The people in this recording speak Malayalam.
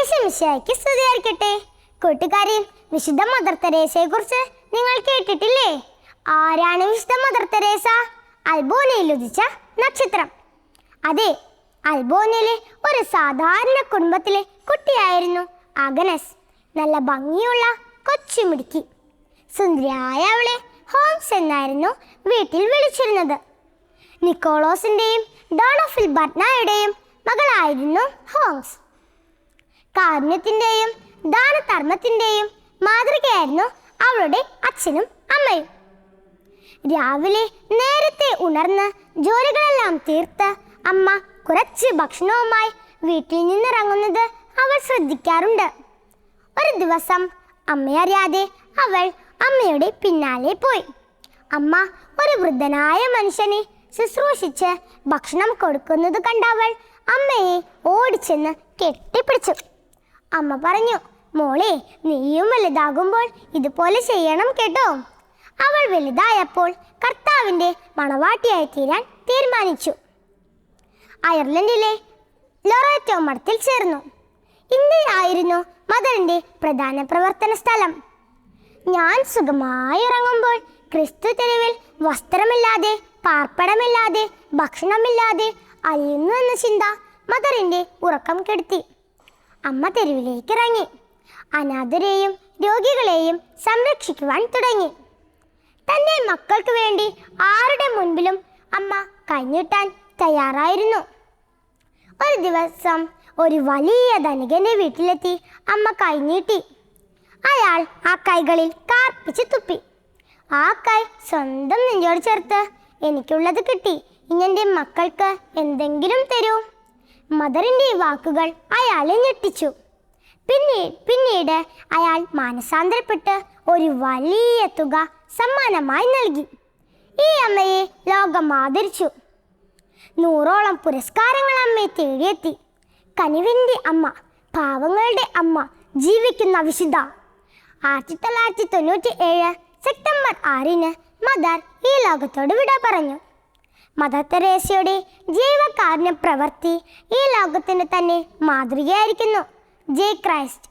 ഈശോമിശിഹായ്ക്ക് സ്തുതിയായിരിക്കട്ടെ. കൂട്ടുകാരെ, വിശുദ്ധ മദർ തെരേസയെ കുറിച്ച് നിങ്ങൾ കേട്ടിട്ടില്ലേ? ആരാണ് വിശുദ്ധ മദർ തെരേസ? അൽബോനയിൽ ഉദിച്ച നക്ഷത്രം. അതെ, അൽബോനയിലെ ഒരു സാധാരണ കുടുംബത്തിലെ കുട്ടിയായിരുന്നു ആഗനസ്. നല്ല ഭംഗിയുള്ള കൊച്ചുമിടുക്കി. സുന്ദരിയായ അവളെ ഹോംസ് എന്നായിരുന്നു വീട്ടിൽ വിളിച്ചിരുന്നത്. നിക്കോളോസിന്റെയും ഡോണോഫിൽ ബർണായുടെയും മകളായിരുന്നു ഹോംസ്. കാരുണ്യത്തിന്റെയും ദാനധർമ്മത്തിന്റെയും മാതൃകയായിരുന്നു അവളുടെ അച്ഛനും അമ്മയും. രാവിലെ നേരത്തെ ഉണർന്ന് ജോലികളെല്ലാം തീർത്ത് അമ്മ കുറച്ച് ഭക്ഷണവുമായി വീട്ടിൽ നിന്നിറങ്ങുന്നത് അവൾ ശ്രദ്ധിക്കാറുണ്ട്. ഒരു ദിവസം അമ്മയറിയാതെ അവൾ അമ്മയുടെ പിന്നാലെ പോയി. അമ്മ ഒരു വൃദ്ധനായ മനുഷ്യനെ ശുശ്രൂഷിച്ച് ഭക്ഷണം കൊടുക്കുന്നത് കണ്ടവൾ അമ്മയെ ഓടിച്ചെന്ന് കെട്ടിപ്പിടിച്ചു. അമ്മ പറഞ്ഞു, മോളെ, നീയും വലുതാകുമ്പോൾ ഇതുപോലെ ചെയ്യണം കേട്ടോ. അവൾ വലുതായപ്പോൾ കർത്താവിൻ്റെ മണവാട്ടിയായി തീരാൻ തീരുമാനിച്ചു. അയർലൻഡിലെ ലൊറേറ്റോ മഠത്തിൽ ചേർന്നു. ഇന്ത്യയായിരുന്നു മദറിൻ്റെ പ്രധാന പ്രവർത്തന സ്ഥലം. ഞാൻ സുഖമായി ഉറങ്ങുമ്പോൾ ക്രിസ്തു തെരുവിൽ വസ്ത്രമില്ലാതെ, പാർപ്പിടമില്ലാതെ, ഭക്ഷണമില്ലാതെ അലിയുന്നു എന്ന ചിന്ത മദറിൻ്റെ ഉറക്കം കെടുത്തി. അമ്മ തെരുവിലേക്ക് ഇറങ്ങി. അനാഥരെയും രോഗികളെയും സംരക്ഷിക്കുവാൻ തുടങ്ങി. തൻ്റെ മക്കൾക്ക് വേണ്ടി ആരുടെ മുൻപിലും അമ്മ കൈനീട്ടാൻ തയ്യാറായിരുന്നു. ഒരു ദിവസം ഒരു വലിയ ധനികന്റെ വീട്ടിലെത്തി അമ്മ കൈനീട്ടി. അയാൾ ആ കൈകളിൽ കാർപ്പിച്ച് തുപ്പി. ആ കൈ സ്വന്തം നെഞ്ചോട് ചേർത്ത്, എനിക്കുള്ളത് കിട്ടി, ഇനി എൻ്റെ മക്കൾക്ക് എന്തെങ്കിലും തരൂ. മദറിൻ്റെ വാക്കുകൾ അയാളെ ഞെട്ടിച്ചു. പിന്നീട് അയാൾ മാനസാന്തരപ്പെട്ട് ഒരു വലിയ തുക സമ്മാനമായി നൽകി. ഈ അമ്മയെ ലോകം ആദരിച്ചു. 100ഓളം പുരസ്കാരങ്ങൾ അമ്മയെ തേടിയെത്തി. കനിവിൻ്റെ അമ്മ, പാവങ്ങളുടെ അമ്മ, ജീവിക്കുന്ന വിശുദ്ധ. 1997 സെപ്റ്റംബർ 6 മദർ ഈ ലോകത്തോട് വിട പറഞ്ഞു. മദർ തെരേസയുടെ ജീവകാരുണ്യ പ്രവൃത്തി ഈ ലോകത്തിന് തന്നെ മാതൃകയായിരിക്കുന്നു. ജയ് ക്രൈസ്റ്റ്.